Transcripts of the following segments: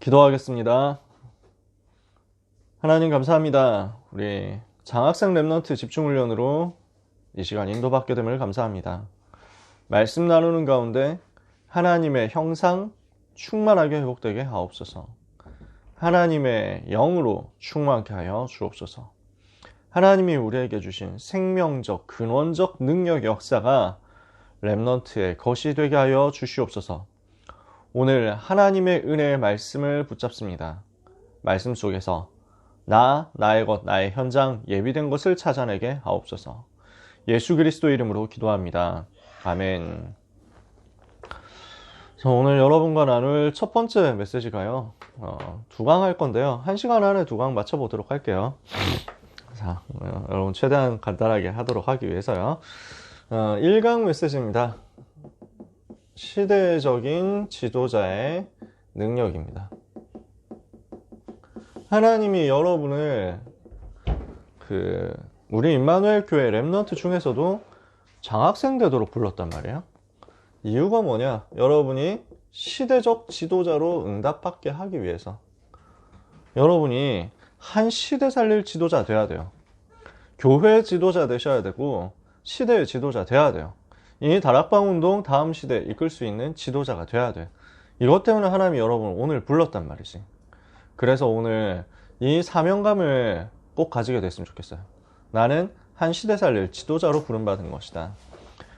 기도하겠습니다. 하나님 감사합니다. 우리 장학생 랩넌트 집중훈련으로 이 시간 인도받게 됨을 감사합니다. 말씀 나누는 가운데 하나님의 형상 충만하게 회복되게 하옵소서. 하나님의 영으로 충만케 하여 주옵소서. 하나님이 우리에게 주신 생명적 근원적 능력 역사가 랩넌트의 것이 되게 하여 주시옵소서. 오늘 하나님의 은혜의 말씀을 붙잡습니다. 말씀 속에서 나의 것, 나의 현장, 예비된 것을 찾아내게 하옵소서. 예수 그리스도 이름으로 기도합니다. 아멘. 오늘 여러분과 나눌 첫 번째 메시지가요, 2강 할 건데요. 1시간 안에 2강 맞춰보도록 할게요. 자, 여러분 최대한 간단하게 하도록 하기 위해서요. 1강 메시지입니다. 시대적인 지도자의 능력입니다. 하나님이 여러분을 우리 임마누엘 교회 랩넌트 중에서도 장학생 되도록 불렀단 말이에요. 이유가 뭐냐? 여러분이 시대적 지도자로 응답받게 하기 위해서. 여러분이 한 시대 살릴 지도자 돼야 돼요. 교회 지도자 되셔야 되고 시대의 지도자 돼야 돼요. 이 다락방 운동 다음 시대 이끌 수 있는 지도자가 돼야 돼. 이것 때문에 하나님이 여러분을 오늘 불렀단 말이지. 그래서 오늘 이 사명감을 꼭 가지게 됐으면 좋겠어요. 나는 한 시대 살릴 지도자로 부름받은 것이다.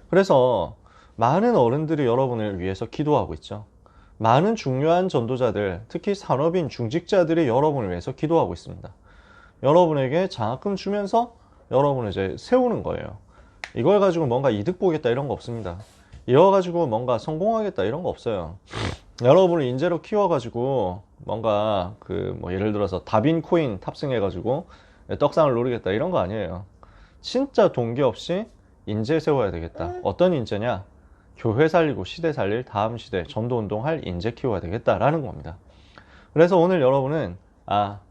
그래서 많은 어른들이 여러분을 위해서 기도하고 있죠. 많은 중요한 전도자들, 특히 산업인 중직자들이 여러분을 위해서 기도하고 있습니다. 여러분에게 장학금 주면서 여러분을 이제 세우는 거예요. 이걸 가지고 뭔가 이득 보겠다 이런 거 없습니다. 이거 가지고 뭔가 성공하겠다 이런 거 없어요. 여러분을 인재로 키워가지고 뭔가 예를 들어서 다빈 코인 탑승해가지고 떡상을 노리겠다 이런 거 아니에요. 진짜 동기 없이 인재 세워야 되겠다. 어떤 인재냐? 교회 살리고 시대 살릴 다음 시대 전도운동 할 인재 키워야 되겠다라는 겁니다. 그래서 오늘 여러분은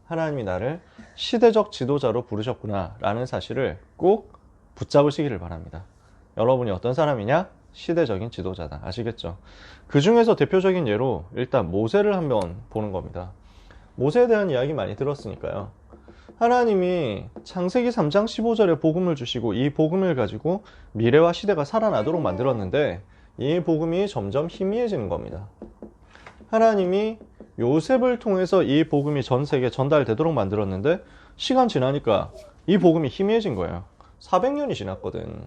하나님이 나를 시대적 지도자로 부르셨구나 라는 사실을 꼭 붙잡으시기를 바랍니다. 여러분이 어떤 사람이냐? 시대적인 지도자다. 아시겠죠? 그 중에서 대표적인 예로 일단 모세를 한번 보는 겁니다. 모세에 대한 이야기 많이 들었으니까요. 하나님이 창세기 3장 15절에 복음을 주시고 이 복음을 가지고 미래와 시대가 살아나도록 만들었는데 이 복음이 점점 희미해지는 겁니다. 하나님이 요셉을 통해서 이 복음이 전 세계에 전달되도록 만들었는데 시간 지나니까 이 복음이 희미해진 거예요. 400년이 지났거든.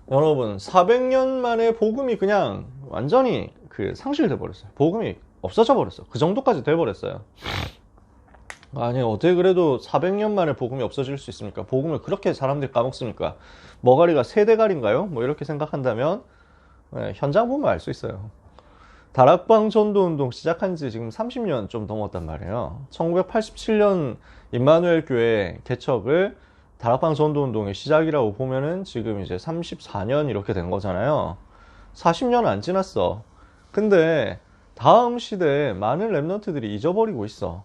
여러분 400년 만에 복음이 그냥 완전히 상실돼 버렸어요. 복음이 없어져 버렸어. 그 정도까지 돼 버렸어요. 아니 어떻게 그래도 400년 만에 복음이 없어질 수 있습니까? 복음을 그렇게 사람들이 까먹습니까? 머가리가 세대갈인가요? 이렇게 생각한다면 현장 보면 알 수 있어요. 다락방 전도운동 시작한 지 지금 30년 좀 넘었단 말이에요. 1987년 임마누엘 교회 개척을 다락방 전도운동의 시작이라고 보면은 지금 이제 34년 이렇게 된 거잖아요. 40년 안 지났어. 근데 다음 시대에 많은 랩넌트들이 잊어버리고 있어.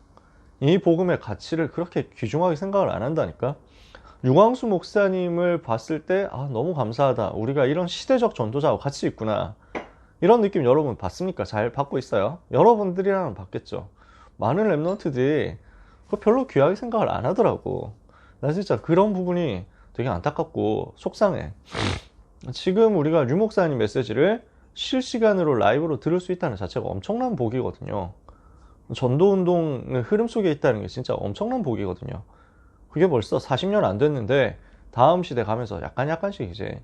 이 복음의 가치를 그렇게 귀중하게 생각을 안 한다니까. 유광수 목사님을 봤을 때 너무 감사하다. 우리가 이런 시대적 전도자하고 같이 있구나. 이런 느낌 여러분 받습니까? 잘 받고 있어요? 여러분들이랑은 받겠죠. 많은 랩넌트들이 별로 귀하게 생각을 안 하더라고. 나 진짜 그런 부분이 되게 안타깝고 속상해. 지금 우리가 류 목사님 메시지를 실시간으로 라이브로 들을 수 있다는 자체가 엄청난 복이거든요. 전도운동의 흐름 속에 있다는 게 진짜 엄청난 복이거든요. 그게 벌써 40년 안 됐는데 다음 시대 가면서 약간씩 이제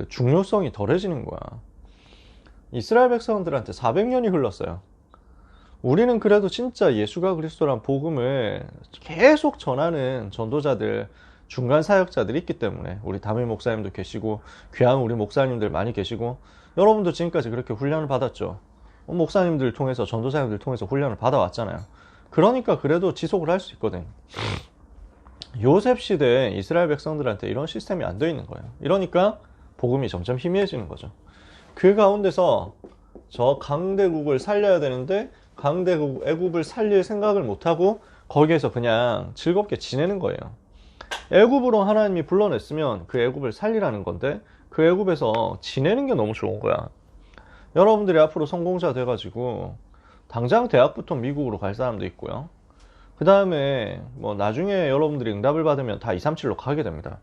중요성이 덜해지는 거야. 이스라엘 백성들한테 400년이 흘렀어요. 우리는 그래도 진짜 예수가 그리스도란 복음을 계속 전하는 전도자들, 중간 사역자들이 있기 때문에 우리 담임 목사님도 계시고 귀한 우리 목사님들 많이 계시고 여러분도 지금까지 그렇게 훈련을 받았죠. 목사님들 통해서 전도사님들 통해서 훈련을 받아왔잖아요. 그러니까 그래도 지속을 할 수 있거든. 요셉 시대에 이스라엘 백성들한테 이런 시스템이 안 돼 있는 거예요. 이러니까 복음이 점점 희미해지는 거죠. 그 가운데서 저 강대국을 살려야 되는데 강대국 애굽을 살릴 생각을 못하고 거기에서 그냥 즐겁게 지내는 거예요. 애굽으로 하나님이 불러냈으면 그 애굽을 살리라는 건데 그 애굽에서 지내는 게 너무 좋은 거야. 여러분들이 앞으로 성공자 돼가지고 당장 대학부터 미국으로 갈 사람도 있고요. 그 다음에 뭐 나중에 여러분들이 응답을 받으면 다 237로 가게 됩니다.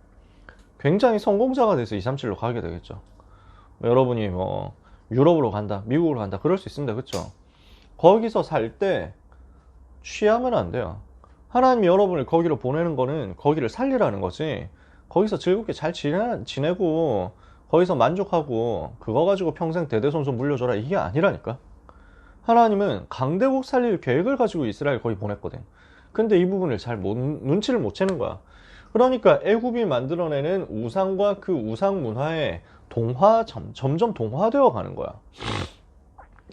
굉장히 성공자가 돼서 237로 가게 되겠죠. 여러분이 뭐 유럽으로 간다, 미국으로 간다, 그럴 수 있습니다. 그렇죠? 거기서 살 때 취하면 안 돼요. 하나님이 여러분을 거기로 보내는 거는 거기를 살리라는 거지, 거기서 즐겁게 잘 지내고 거기서 만족하고 그거 가지고 평생 대대손손 물려줘라, 이게 아니라니까. 하나님은 강대국 살릴 계획을 가지고 이스라엘 거기 보냈거든. 근데 이 부분을 잘 눈치를 못 채는 거야. 그러니까 애굽이 만들어내는 우상과 그 우상 문화에 점점 동화되어 가는 거야.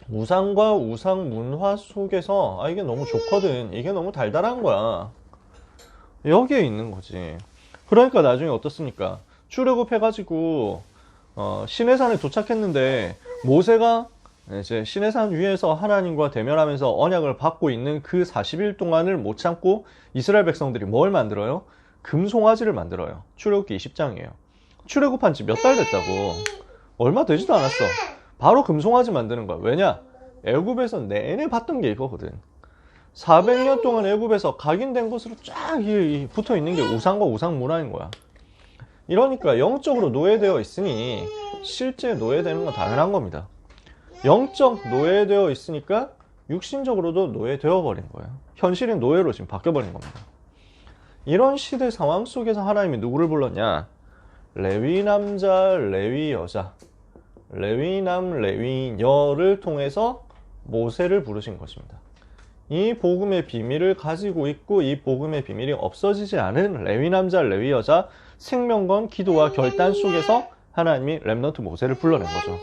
우상과 우상 문화 속에서 이게 너무 좋거든, 이게 너무 달달한 거야, 여기에 있는 거지. 그러니까 나중에 어떻습니까? 출애굽해가지고 시내산에 도착했는데 모세가 이제 시내산 위에서 하나님과 대면하면서 언약을 받고 있는 그 40일 동안을 못 참고 이스라엘 백성들이 뭘 만들어요? 금송아지를 만들어요. 출애굽기 20장이에요. 출애굽한 지 몇 달 됐다고. 얼마 되지도 않았어. 바로 금송아지 만드는 거야. 왜냐? 애굽에서 내내 봤던 게 이거거든. 400년 동안 애굽에서 각인된 것으로 쫙 붙어 있는 게 우상과 우상 문화인 거야. 이러니까 영적으로 노예되어 있으니 실제 노예되는 건 당연한 겁니다. 영적 노예되어 있으니까 육신적으로도 노예되어 버린 거예요. 현실인 노예로 지금 바뀌어버린 겁니다. 이런 시대 상황 속에서 하나님이 누구를 불렀냐? 레위 남자, 레위 여자, 레위 남, 레위 여를 통해서 모세를 부르신 것입니다. 이 복음의 비밀을 가지고 있고 이 복음의 비밀이 없어지지 않은 레위 남자, 레위 여자, 생명건, 기도와 결단 속에서 하나님이 렘넌트 모세를 불러낸 거죠.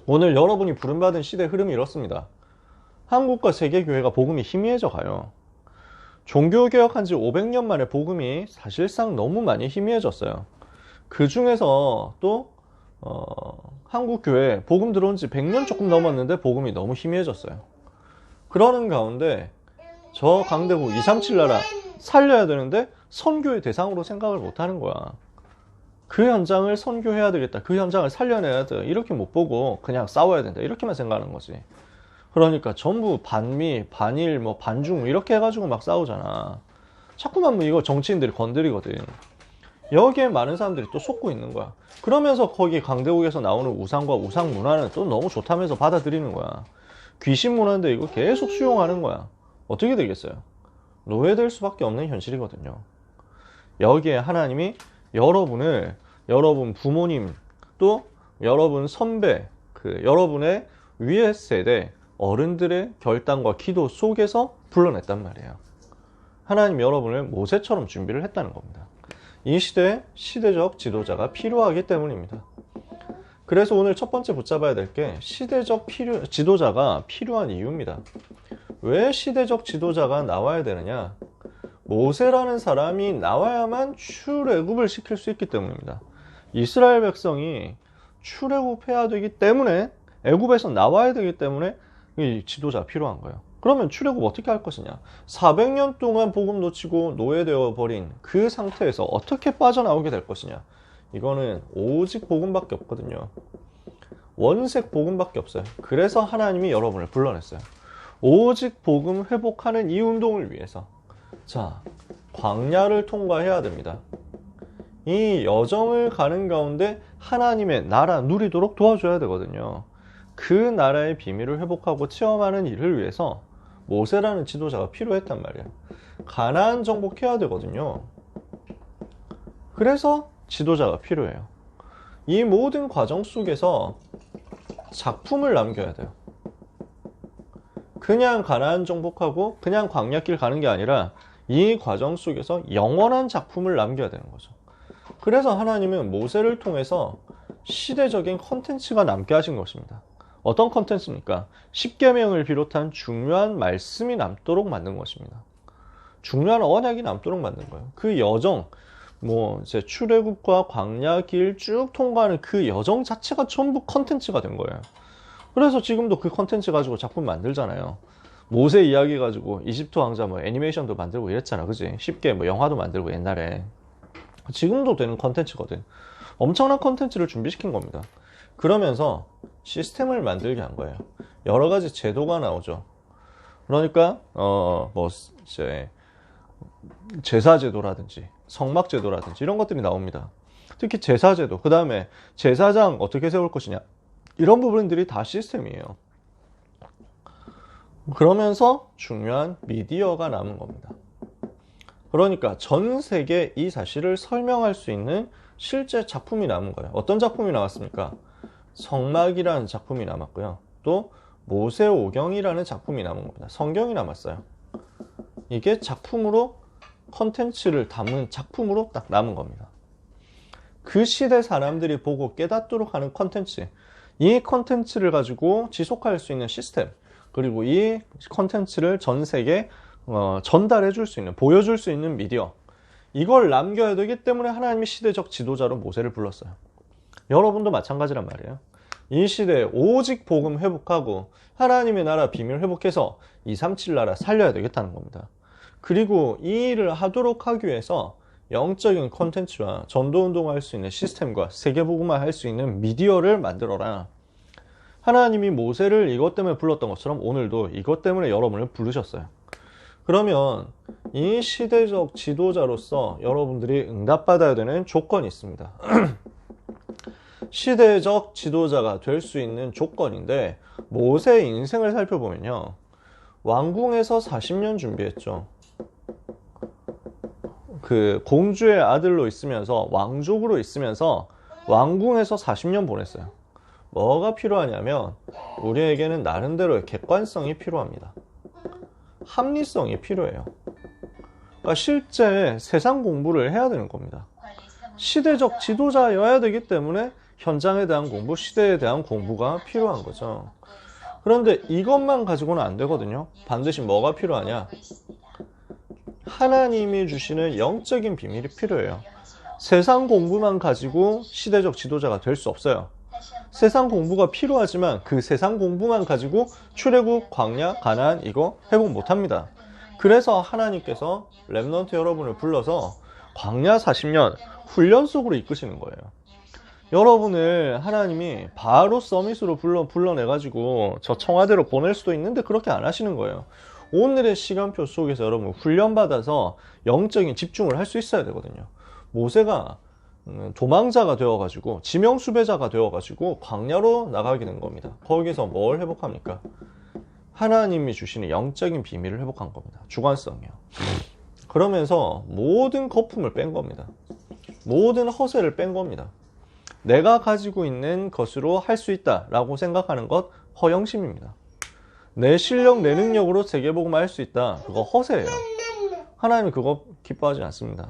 오늘 여러분이 부름받은 시대 흐름이 이렇습니다. 한국과 세계교회가 복음이 희미해져 가요. 종교개혁한 지 500년 만에 복음이 사실상 너무 많이 희미해졌어요. 그 중에서 또 한국교회 복음 들어온 지 100년 조금 넘었는데 복음이 너무 희미해졌어요. 그러는 가운데 저 강대국 237 나라 살려야 되는데 선교의 대상으로 생각을 못하는 거야. 그 현장을 선교해야 되겠다, 그 현장을 살려내야 돼, 이렇게 못 보고 그냥 싸워야 된다, 이렇게만 생각하는 거지. 그러니까 전부 반미, 반일, 뭐 반중 이렇게 해가지고 막 싸우잖아. 자꾸만 뭐 이거 정치인들이 건드리거든. 여기에 많은 사람들이 또 속고 있는 거야. 그러면서 거기 강대국에서 나오는 우상과 우상 문화는 또 너무 좋다면서 받아들이는 거야. 귀신 문화인데 이거 계속 수용하는 거야. 어떻게 되겠어요? 노예될 수밖에 없는 현실이거든요. 여기에 하나님이 여러분 부모님, 또 여러분 선배, 여러분의 위의 세대 어른들의 결단과 기도 속에서 불러냈단 말이에요. 하나님 여러분을 모세처럼 준비를 했다는 겁니다. 이 시대에 시대적 지도자가 필요하기 때문입니다. 그래서 오늘 첫 번째 붙잡아야 될 게 시대적 지도자가 필요한 이유입니다. 왜 시대적 지도자가 나와야 되느냐? 모세라는 사람이 나와야만 출애굽을 시킬 수 있기 때문입니다. 이스라엘 백성이 출애굽해야 되기 때문에, 애굽에서 나와야 되기 때문에 이 지도자가 필요한 거예요. 그러면 출애굽 어떻게 할 것이냐? 400년 동안 복음 놓치고 노예되어 버린 그 상태에서 어떻게 빠져나오게 될 것이냐? 이거는 오직 복음밖에 없거든요. 원색 복음밖에 없어요. 그래서 하나님이 여러분을 불러냈어요. 오직 복음 회복하는 이 운동을 위해서. 자, 광야를 통과해야 됩니다. 이 여정을 가는 가운데 하나님의 나라 누리도록 도와줘야 되거든요. 그 나라의 비밀을 회복하고 체험하는 일을 위해서 모세라는 지도자가 필요했단 말이에요. 가나안 정복해야 되거든요. 그래서 지도자가 필요해요. 이 모든 과정 속에서 작품을 남겨야 돼요. 그냥 가나안 정복하고 그냥 광야길 가는 게 아니라 이 과정 속에서 영원한 작품을 남겨야 되는 거죠. 그래서 하나님은 모세를 통해서 시대적인 컨텐츠가 남게 하신 것입니다. 어떤 컨텐츠입니까? 십계명을 비롯한 중요한 말씀이 남도록 만든 것입니다. 중요한 언약이 남도록 만든 거예요. 그 여정, 이제 출애굽과 광야길 쭉 통과하는 그 여정 자체가 전부 컨텐츠가 된 거예요. 그래서 지금도 그 컨텐츠 가지고 작품 만들잖아요. 모세 이야기 가지고 이집트 왕자 애니메이션도 만들고 이랬잖아, 그지? 쉽게 영화도 만들고 옛날에. 지금도 되는 컨텐츠거든. 엄청난 컨텐츠를 준비시킨 겁니다. 그러면서 시스템을 만들게 한 거예요. 여러 가지 제도가 나오죠. 그러니까 뭐 이제 제사제도라든지 성막제도라든지 이런 것들이 나옵니다. 특히 제사제도, 그 다음에 제사장 어떻게 세울 것이냐, 이런 부분들이 다 시스템이에요. 그러면서 중요한 미디어가 남은 겁니다. 그러니까 전 세계 이 사실을 설명할 수 있는 실제 작품이 남은 거예요. 어떤 작품이 나왔습니까? 성막이라는 작품이 남았고요. 또 모세오경이라는 작품이 남은 겁니다. 성경이 남았어요. 이게 작품으로, 컨텐츠를 담은 작품으로 딱 남은 겁니다. 그 시대 사람들이 보고 깨닫도록 하는 컨텐츠, 이 컨텐츠를 가지고 지속할 수 있는 시스템, 그리고 이 컨텐츠를 전 세계에 전달해 줄 수 있는, 보여줄 수 있는 미디어, 이걸 남겨야 되기 때문에 하나님이 시대적 지도자로 모세를 불렀어요. 여러분도 마찬가지란 말이에요. 이 시대에 오직 복음 회복하고 하나님의 나라 비밀 회복해서 237 나라 살려야 되겠다는 겁니다. 그리고 이 일을 하도록 하기 위해서 영적인 콘텐츠와 전도운동을 할 수 있는 시스템과 세계복음화 할 수 있는 미디어를 만들어라. 하나님이 모세를 이것 때문에 불렀던 것처럼 오늘도 이것 때문에 여러분을 부르셨어요. 그러면 이 시대적 지도자로서 여러분들이 응답받아야 되는 조건이 있습니다. 시대적 지도자가 될 수 있는 조건인데, 모세의 인생을 살펴보면요, 왕궁에서 40년 준비했죠. 그 공주의 아들로 있으면서, 왕족으로 있으면서 왕궁에서 40년 보냈어요. 뭐가 필요하냐면 우리에게는 나름대로의 객관성이 필요합니다. 합리성이 필요해요. 그러니까 실제 세상 공부를 해야 되는 겁니다. 시대적 지도자여야 되기 때문에 현장에 대한 공부, 시대에 대한 공부가 필요한 거죠. 그런데 이것만 가지고는 안 되거든요. 반드시 뭐가 필요하냐? 하나님이 주시는 영적인 비밀이 필요해요. 세상 공부만 가지고 시대적 지도자가 될 수 없어요. 세상 공부가 필요하지만 그 세상 공부만 가지고 출애굽, 광야, 가나안 이거 회복 못합니다. 그래서 하나님께서 렘넌트 여러분을 불러서 광야 40년 훈련 속으로 이끄시는 거예요. 여러분을 하나님이 바로 서밋으로 불러내가지고 저 청와대로 보낼 수도 있는데 그렇게 안 하시는 거예요. 오늘의 시간표 속에서 여러분 훈련받아서 영적인 집중을 할 수 있어야 되거든요. 모세가 도망자가 되어가지고 지명수배자가 되어가지고 광야로 나가게 된 겁니다. 거기서 뭘 회복합니까? 하나님이 주시는 영적인 비밀을 회복한 겁니다. 주관성이요. 그러면서 모든 거품을 뺀 겁니다. 모든 허세를 뺀 겁니다. 내가 가지고 있는 것으로 할 수 있다라고 생각하는 것 허영심입니다. 내 실력, 내 능력으로 세계복음을 할 수 있다. 그거 허세예요. 하나님은 그거 기뻐하지 않습니다.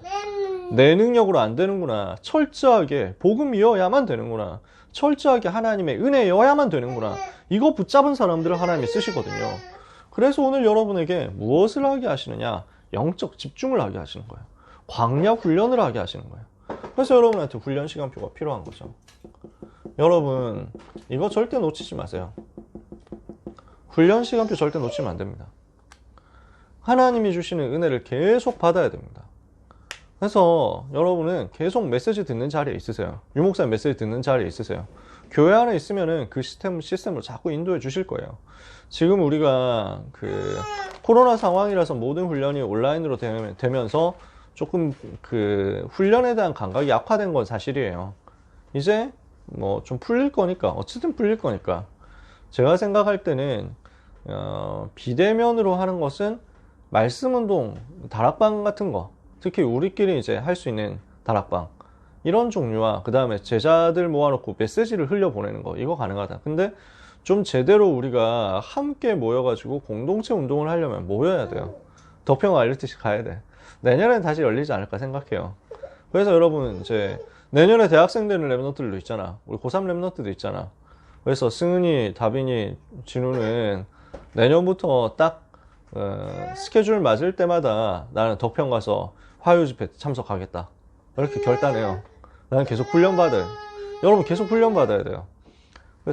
내 능력으로 안 되는구나. 철저하게 복음이어야만 되는구나. 철저하게 하나님의 은혜여야만 되는구나. 이거 붙잡은 사람들을 하나님이 쓰시거든요. 그래서 오늘 여러분에게 무엇을 하게 하시느냐? 영적 집중을 하게 하시는 거예요. 광야 훈련을 하게 하시는 거예요. 그래서 여러분한테 훈련 시간표가 필요한 거죠. 여러분 이거 절대 놓치지 마세요. 훈련 시간표 절대 놓치면 안 됩니다. 하나님이 주시는 은혜를 계속 받아야 됩니다. 그래서 여러분은 계속 메시지 듣는 자리에 있으세요. 유목사님 메시지 듣는 자리에 있으세요. 교회 안에 있으면은 그 시스템을 자꾸 인도해 주실 거예요. 지금 우리가 그 코로나 상황이라서 모든 훈련이 온라인으로 되면서 조금 그 훈련에 대한 감각이 약화된 건 사실이에요. 이제 뭐 좀 풀릴 거니까, 어쨌든 풀릴 거니까. 제가 생각할 때는 비대면으로 하는 것은 말씀 운동, 다락방 같은 거, 특히 우리끼리 이제 할 수 있는 다락방 이런 종류와 그 다음에 제자들 모아놓고 메시지를 흘려보내는 거, 이거 가능하다. 근데 좀 제대로 우리가 함께 모여가지고 공동체 운동을 하려면 모여야 돼요. 덕평 알리티씩 가야 돼. 내년엔 다시 열리지 않을까 생각해요. 그래서 여러분 이제 내년에 대학생 되는 랩런트들도 있잖아. 우리 고3 랩런트도 있잖아. 그래서 승은이, 다빈이, 진우는 내년부터 딱 스케줄 맞을 때마다 나는 덕평 가서 화요 집회 참석하겠다. 이렇게 결단해요. 나는 계속 훈련받아요. 여러분 계속 훈련받아야 돼요.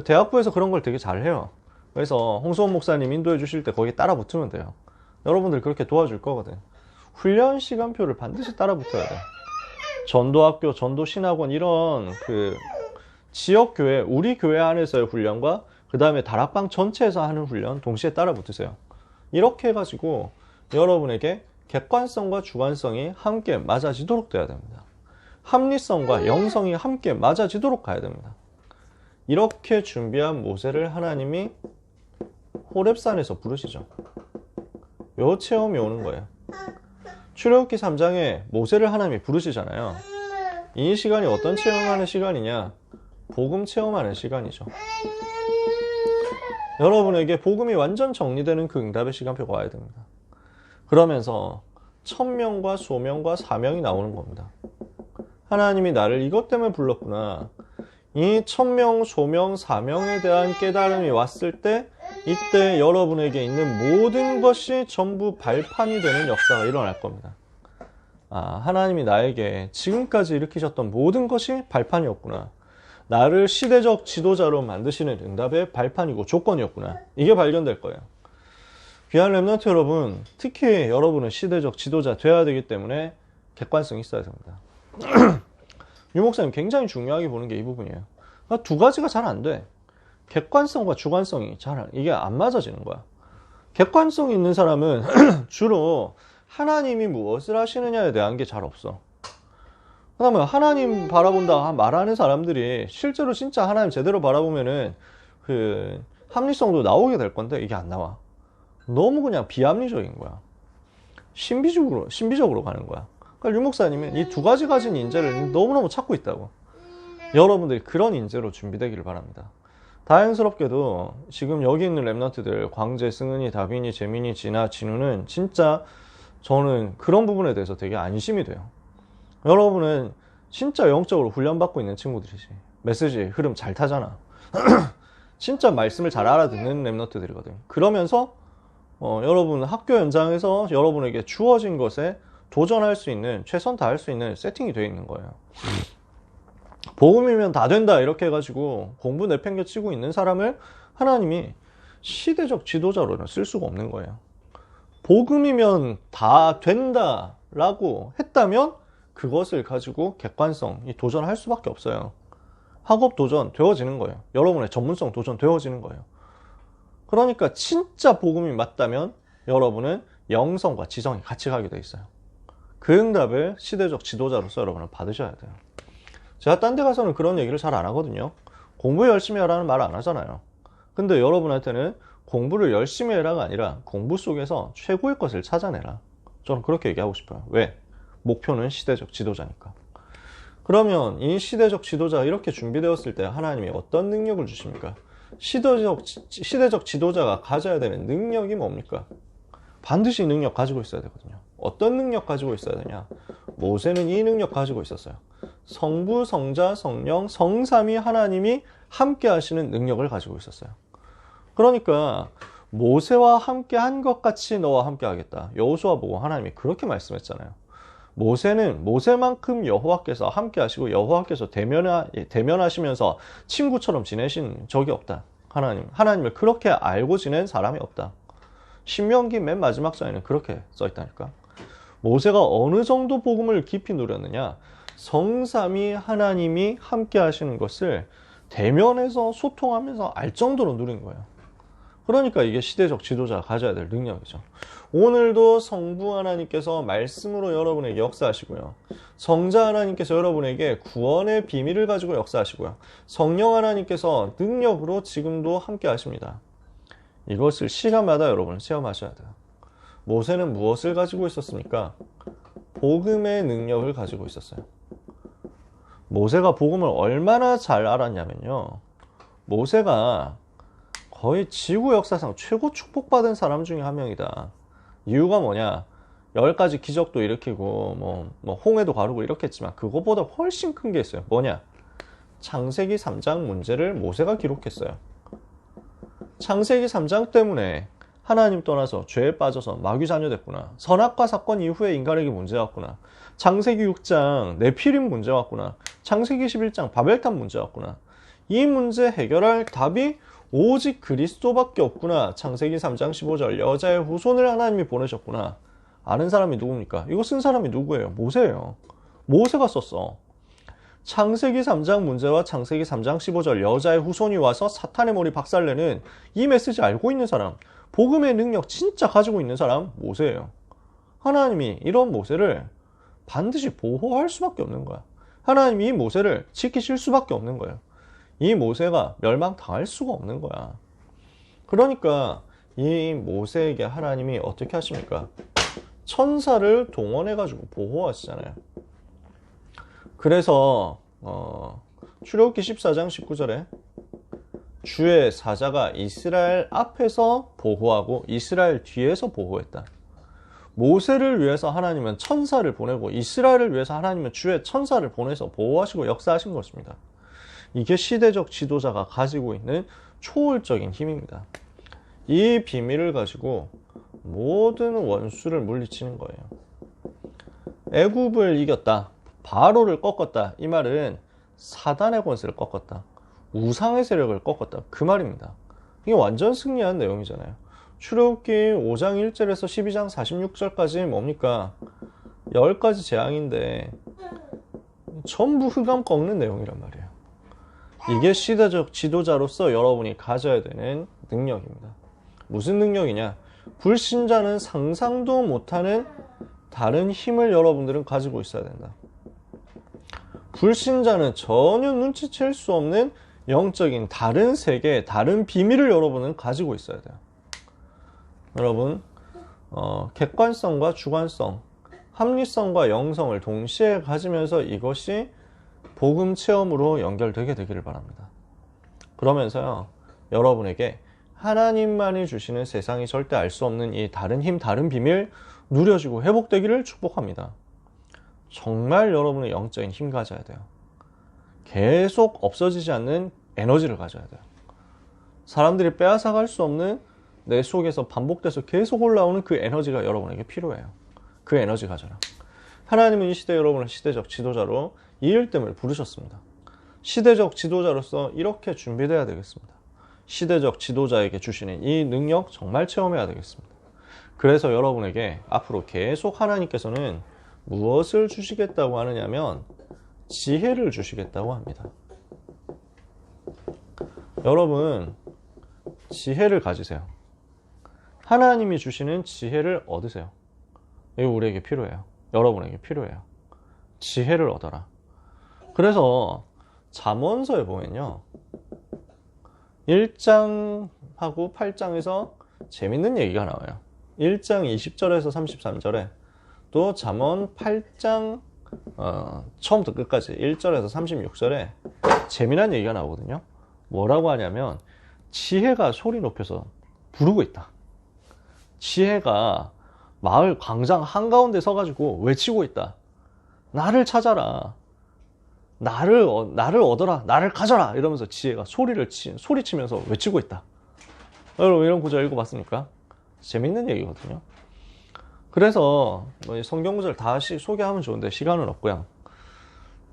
대학부에서 그런 걸 되게 잘해요. 그래서 홍수원 목사님 인도해 주실 때 거기 따라 붙으면 돼요. 여러분들 그렇게 도와줄 거거든. 훈련 시간표를 반드시 따라 붙어야 돼. 전도학교, 전도신학원 이런 그 지역교회, 우리 교회 안에서의 훈련과 그 그 다음에 다락방 전체에서 하는 훈련 동시에 따라 붙으세요. 이렇게 해가지고 여러분에게 객관성과 주관성이 함께 맞아지도록 돼야 됩니다. 합리성과 영성이 함께 맞아지도록 가야 됩니다. 이렇게 준비한 모세를 하나님이 호렙산에서 부르시죠. 요 체험이 오는 거예요. 출애굽기 3장에 모세를 하나님이 부르시잖아요. 이 시간이 어떤 체험하는 시간이냐? 복음 체험하는 시간이죠. 여러분에게 복음이 완전 정리되는 그 응답의 시간표가 와야 됩니다. 그러면서 천명과 소명과 사명이 나오는 겁니다. 하나님이 나를 이것 때문에 불렀구나. 이 천명, 소명, 사명에 대한 깨달음이 왔을 때 이때 여러분에게 있는 모든 것이 전부 발판이 되는 역사가 일어날 겁니다. 아, 하나님이 나에게 지금까지 일으키셨던 모든 것이 발판이었구나. 나를 시대적 지도자로 만드시는 응답의 발판이고 조건이었구나. 이게 발견될 거예요. 귀한 렘넌트 여러분, 특히 여러분은 시대적 지도자 돼야 되기 때문에 객관성이 있어야 됩니다. 유 목사님 굉장히 중요하게 보는 게 이 부분이에요. 두 가지가 잘 안 돼. 객관성과 주관성이 이게 안 맞아지는 거야. 객관성이 있는 사람은 주로 하나님이 무엇을 하시느냐에 대한 게 잘 없어. 그다음에 하나님 바라본다 말하는 사람들이 실제로 진짜 하나님 제대로 바라보면은 그 합리성도 나오게 될 건데 이게 안 나와. 너무 그냥 비합리적인 거야. 신비적으로 가는 거야. 그러니까 유 목사님은 이 두 가지 가진 인재를 너무너무 찾고 있다고. 여러분들이 그런 인재로 준비되기를 바랍니다. 다행스럽게도 지금 여기 있는 렘넌트들 광재, 승은이, 다빈이, 재민이, 진아, 진우는 진짜 저는 그런 부분에 대해서 되게 안심이 돼요. 여러분은 진짜 영적으로 훈련받고 있는 친구들이지. 메시지 흐름 잘 타잖아. 진짜 말씀을 잘 알아듣는 렘넌트들이거든. 그러면서 여러분 학교 현장에서 여러분에게 주어진 것에 도전할 수 있는, 최선 다할 수 있는 세팅이 되어 있는 거예요. 복음이면 다 된다 이렇게 해가지고 공부 내팽개치고 있는 사람을 하나님이 시대적 지도자로는 쓸 수가 없는 거예요. 복음이면 다 된다라고 했다면 그것을 가지고 객관성, 도전할 수밖에 없어요. 학업 도전 되어지는 거예요. 여러분의 전문성 도전 되어지는 거예요. 그러니까 진짜 복음이 맞다면 여러분은 영성과 지성이 같이 가게 돼 있어요. 그 응답을 시대적 지도자로서 여러분은 받으셔야 돼요. 제가 딴 데 가서는 그런 얘기를 잘 안 하거든요. 공부 열심히 하라는 말 안 하잖아요. 근데 여러분한테는 공부를 열심히 해라가 아니라 공부 속에서 최고의 것을 찾아내라. 저는 그렇게 얘기하고 싶어요. 왜? 목표는 시대적 지도자니까. 그러면 이 시대적 지도자가 이렇게 준비되었을 때 하나님이 어떤 능력을 주십니까? 시대적 지도자가 가져야 되는 능력이 뭡니까? 반드시 능력 가지고 있어야 되거든요. 어떤 능력 가지고 있어야 되냐? 모세는 이 능력 가지고 있었어요. 성부, 성자, 성령, 성삼위 하나님이 함께 하시는 능력을 가지고 있었어요. 그러니까 모세와 함께 한 것 같이 너와 함께 하겠다. 여호수아 보고 하나님이 그렇게 말씀했잖아요. 모세는 모세만큼 여호와께서 함께 하시고 여호와께서 대면하시면서 친구처럼 지내신 적이 없다. 하나님을 그렇게 알고 지낸 사람이 없다. 신명기 맨 마지막 장에는 그렇게 써있다니까. 모세가 어느 정도 복음을 깊이 누렸느냐? 성삼위 하나님이 함께 하시는 것을 대면해서 소통하면서 알 정도로 누린 거예요. 그러니까 이게 시대적 지도자가 가져야 될 능력이죠. 오늘도 성부 하나님께서 말씀으로 여러분에게 역사하시고요. 성자 하나님께서 여러분에게 구원의 비밀을 가지고 역사하시고요. 성령 하나님께서 능력으로 지금도 함께 하십니다. 이것을 시간마다 여러분 체험하셔야 돼요. 모세는 무엇을 가지고 있었습니까? 복음의 능력을 가지고 있었어요. 모세가 복음을 얼마나 잘 알았냐면요. 모세가 거의 지구 역사상 최고 축복받은 사람 중에 한 명이다. 이유가 뭐냐? 10가지 기적도 일으키고 뭐 홍해도 가르고 이렇게 했지만 그것보다 훨씬 큰 게 있어요. 뭐냐? 창세기 3장 문제를 모세가 기록했어요. 창세기 3장 때문에 하나님 떠나서 죄에 빠져서 마귀 자녀 됐구나. 선악과 사건 이후에 인간에게 문제 왔구나. 창세기 6장 네피림 문제 왔구나. 창세기 11장 바벨탑 문제 왔구나. 이 문제 해결할 답이 오직 그리스도밖에 없구나. 창세기 3장 15절 여자의 후손을 하나님이 보내셨구나. 아는 사람이 누굽니까? 이거 쓴 사람이 누구예요? 모세예요. 모세가 썼어. 창세기 3장 문제와 창세기 3장 15절 여자의 후손이 와서 사탄의 머리 박살내는 이 메시지 알고 있는 사람, 복음의 능력 진짜 가지고 있는 사람 모세예요. 하나님이 이런 모세를 반드시 보호할 수밖에 없는 거야. 하나님이 이 모세를 지키실 수밖에 없는 거예요. 이 모세가 멸망당할 수가 없는 거야. 그러니까 이 모세에게 하나님이 어떻게 하십니까? 천사를 동원해가지고 보호하시잖아요. 그래서 출애굽기 14장 19절에 주의 사자가 이스라엘 앞에서 보호하고 이스라엘 뒤에서 보호했다. 모세를 위해서 하나님은 천사를 보내고 이스라엘을 위해서 하나님은 주의 천사를 보내서 보호하시고 역사하신 것입니다. 이게 시대적 지도자가 가지고 있는 초월적인 힘입니다. 이 비밀을 가지고 모든 원수를 물리치는 거예요. 애굽을 이겼다, 바로를 꺾었다, 이 말은 사단의 권세를 꺾었다, 우상의 세력을 꺾었다, 그 말입니다. 이게 완전 승리한 내용이잖아요. 출애굽기 5장 1절에서 12장 46절까지 뭡니까? 10가지 재앙인데 전부 흑암 꺾는 내용이란 말이에요. 이게 시대적 지도자로서 여러분이 가져야 되는 능력입니다. 무슨 능력이냐? 불신자는 상상도 못하는 다른 힘을 여러분들은 가지고 있어야 된다. 불신자는 전혀 눈치챌 수 없는 영적인 다른 세계, 다른 비밀을 여러분은 가지고 있어야 돼요. 여러분, 객관성과 주관성, 합리성과 영성을 동시에 가지면서 이것이 복음 체험으로 연결되게 되기를 바랍니다. 그러면서요, 여러분에게 하나님만이 주시는 세상이 절대 알 수 없는 이 다른 힘, 다른 비밀 누려지고 회복되기를 축복합니다. 정말 여러분의 영적인 힘 가져야 돼요. 계속 없어지지 않는 에너지를 가져야 돼요. 사람들이 빼앗아갈 수 없는 내 속에서 반복돼서 계속 올라오는 그 에너지가 여러분에게 필요해요. 그 에너지 가져라. 하나님은 이 시대 여러분을 시대적 지도자로 이 일 때문에 부르셨습니다. 시대적 지도자로서 이렇게 준비되어야 되겠습니다. 시대적 지도자에게 주시는 이 능력 정말 체험해야 되겠습니다. 그래서 여러분에게 앞으로 계속 하나님께서는 무엇을 주시겠다고 하느냐면 지혜를 주시겠다고 합니다. 여러분, 지혜를 가지세요. 하나님이 주시는 지혜를 얻으세요. 이거 우리에게 필요해요. 여러분에게 필요해요. 지혜를 얻어라. 그래서 잠언서에 보면요, 1장하고 8장에서 재밌는 얘기가 나와요. 1장 20절에서 33절에 또 잠언 8장 처음부터 끝까지 1절에서 36절에 재미난 얘기가 나오거든요. 뭐라고 하냐면 지혜가 소리 높여서 부르고 있다. 지혜가 마을 광장 한가운데 서가지고 외치고 있다. 나를 찾아라. 나를 얻어라. 나를 가져라. 이러면서 지혜가 소리치면서 외치고 있다. 여러분, 이런 구절 읽어봤습니까? 재밌는 얘기거든요. 그래서 성경 구절 다시 소개하면 좋은데 시간은 없고요.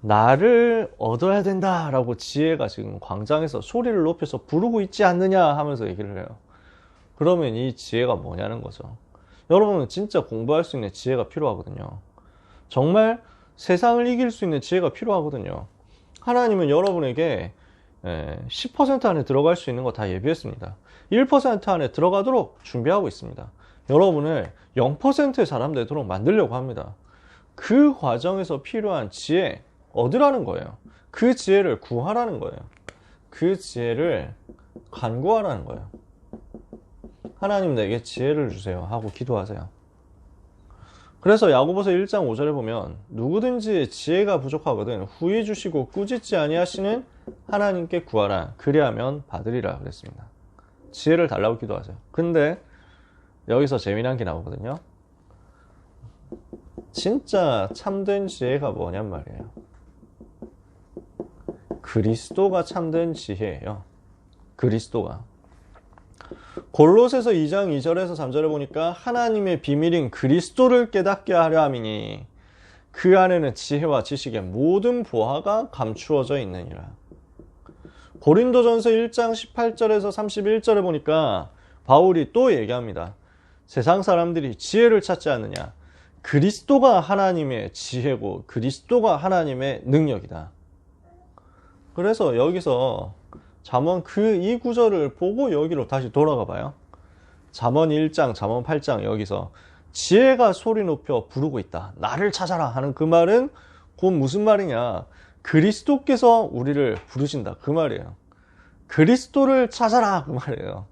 나를 얻어야 된다라고 지혜가 지금 광장에서 소리를 높여서 부르고 있지 않느냐 하면서 얘기를 해요. 그러면 이 지혜가 뭐냐는 거죠. 여러분은 진짜 공부할 수 있는 지혜가 필요하거든요. 정말 세상을 이길 수 있는 지혜가 필요하거든요. 하나님은 여러분에게 10% 안에 들어갈 수 있는 거 다 예비했습니다. 1% 안에 들어가도록 준비하고 있습니다. 여러분을 0%의 사람 되도록 만들려고 합니다. 그 과정에서 필요한 지혜 얻으라는 거예요. 그 지혜를 구하라는 거예요. 그 지혜를 간구하라는 거예요. 하나님 내게 지혜를 주세요 하고 기도하세요. 그래서 야고보서 1장 5절에 보면 누구든지 지혜가 부족하거든 후히 주시고 꾸짖지 아니하시는 하나님께 구하라. 그리하면 받으리라 그랬습니다. 지혜를 달라고 기도하세요. 근데 여기서 재미난 게 나오거든요. 진짜 참된 지혜가 뭐냔 말이에요. 그리스도가 참된 지혜예요. 그리스도가. 골로새서 2장 2절에서 3절에 보니까 하나님의 비밀인 그리스도를 깨닫게 하려 함이니 그 안에는 지혜와 지식의 모든 보화가 감추어져 있느니라. 고린도전서 1장 18절에서 31절에 보니까 바울이 또 얘기합니다. 세상 사람들이 지혜를 찾지 않느냐. 그리스도가 하나님의 지혜고 그리스도가 하나님의 능력이다. 그래서 여기서 잠언 그 이 구절을 보고 여기로 다시 돌아가 봐요. 잠언 1장, 잠언 8장 여기서 지혜가 소리 높여 부르고 있다. 나를 찾아라 하는 그 말은 곧 무슨 말이냐. 그리스도께서 우리를 부르신다. 그 말이에요. 그리스도를 찾아라. 그 말이에요.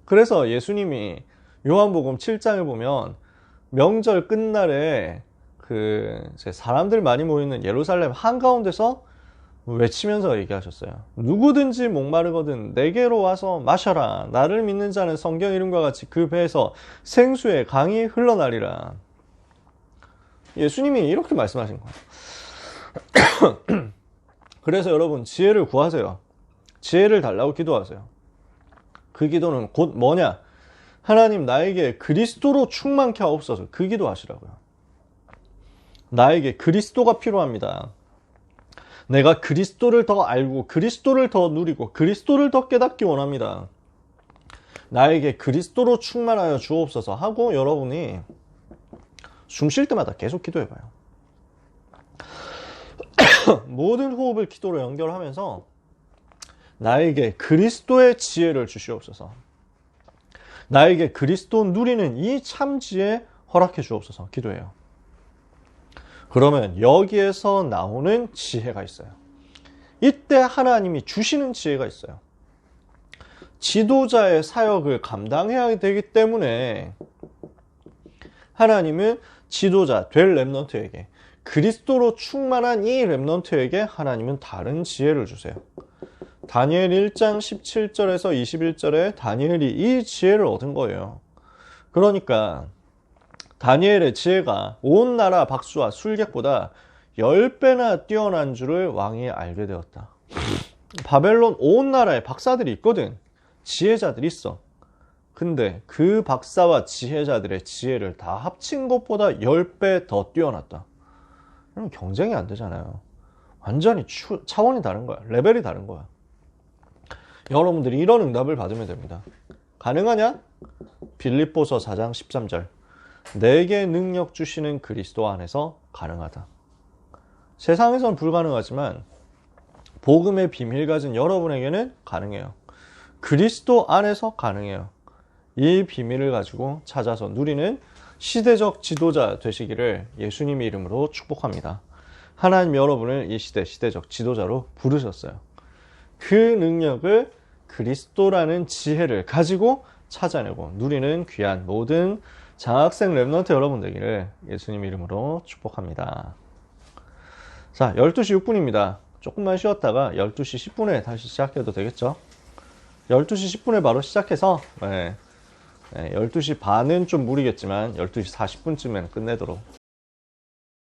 그래서 예수님이 요한복음 7장을 보면 명절 끝날에 사람들 많이 모이는 예루살렘 한가운데서 외치면서 얘기하셨어요. 누구든지 목마르거든 내게로 와서 마셔라. 나를 믿는 자는 성경 이름과 같이 그 배에서 생수의 강이 흘러나리라. 예수님이 이렇게 말씀하신 거예요. 그래서 여러분 지혜를 구하세요. 지혜를 달라고 기도하세요. 그 기도는 곧 뭐냐? 하나님 나에게 그리스도로 충만케 하옵소서. 그 기도하시라고요. 나에게 그리스도가 필요합니다. 내가 그리스도를 더 알고 그리스도를 더 누리고 그리스도를 더 깨닫기 원합니다. 나에게 그리스도로 충만하여 주옵소서 하고 여러분이 숨 쉴 때마다 계속 기도해봐요. 모든 호흡을 기도로 연결하면서 나에게 그리스도의 지혜를 주시옵소서. 나에게 그리스도 누리는 이 참 지혜 허락해 주옵소서 기도해요. 그러면 여기에서 나오는 지혜가 있어요. 이때 하나님이 주시는 지혜가 있어요. 지도자의 사역을 감당해야 되기 때문에 하나님은 지도자 될 렘넌트에게 그리스도로 충만한 이 렘넌트에게 하나님은 다른 지혜를 주세요. 다니엘 1장 17절에서 21절에 다니엘이 이 지혜를 얻은 거예요. 그러니까 다니엘의 지혜가 온 나라 박수와 술객보다 10배나 뛰어난 줄을 왕이 알게 되었다. 바벨론 온 나라에 박사들이 있거든. 지혜자들이 있어. 근데 그 박사와 지혜자들의 지혜를 다 합친 것보다 10배 더 뛰어났다. 그럼 경쟁이 안 되잖아요. 완전히 차원이 다른 거야. 레벨이 다른 거야. 여러분들이 이런 응답을 받으면 됩니다. 가능하냐? 빌립보서 4장 13절. 내게 능력 주시는 그리스도 안에서 가능하다. 세상에선 불가능하지만 복음의 비밀 가진 여러분에게는 가능해요. 그리스도 안에서 가능해요. 이 비밀을 가지고 찾아서 누리는 시대적 지도자 되시기를 예수님의 이름으로 축복합니다. 하나님 여러분을 이 시대적 지도자로 부르셨어요. 그 능력을 그리스도라는 지혜를 가지고 찾아내고 누리는 귀한 모든 장학생 렘넌트 여러분 되기를 예수님 이름으로 축복합니다. 자, 12시 6분입니다. 조금만 쉬었다가 12시 10분에 다시 시작해도 되겠죠? 12시 10분에 바로 시작해서 12시 반은 좀 무리겠지만 12시 40분쯤에는 끝내도록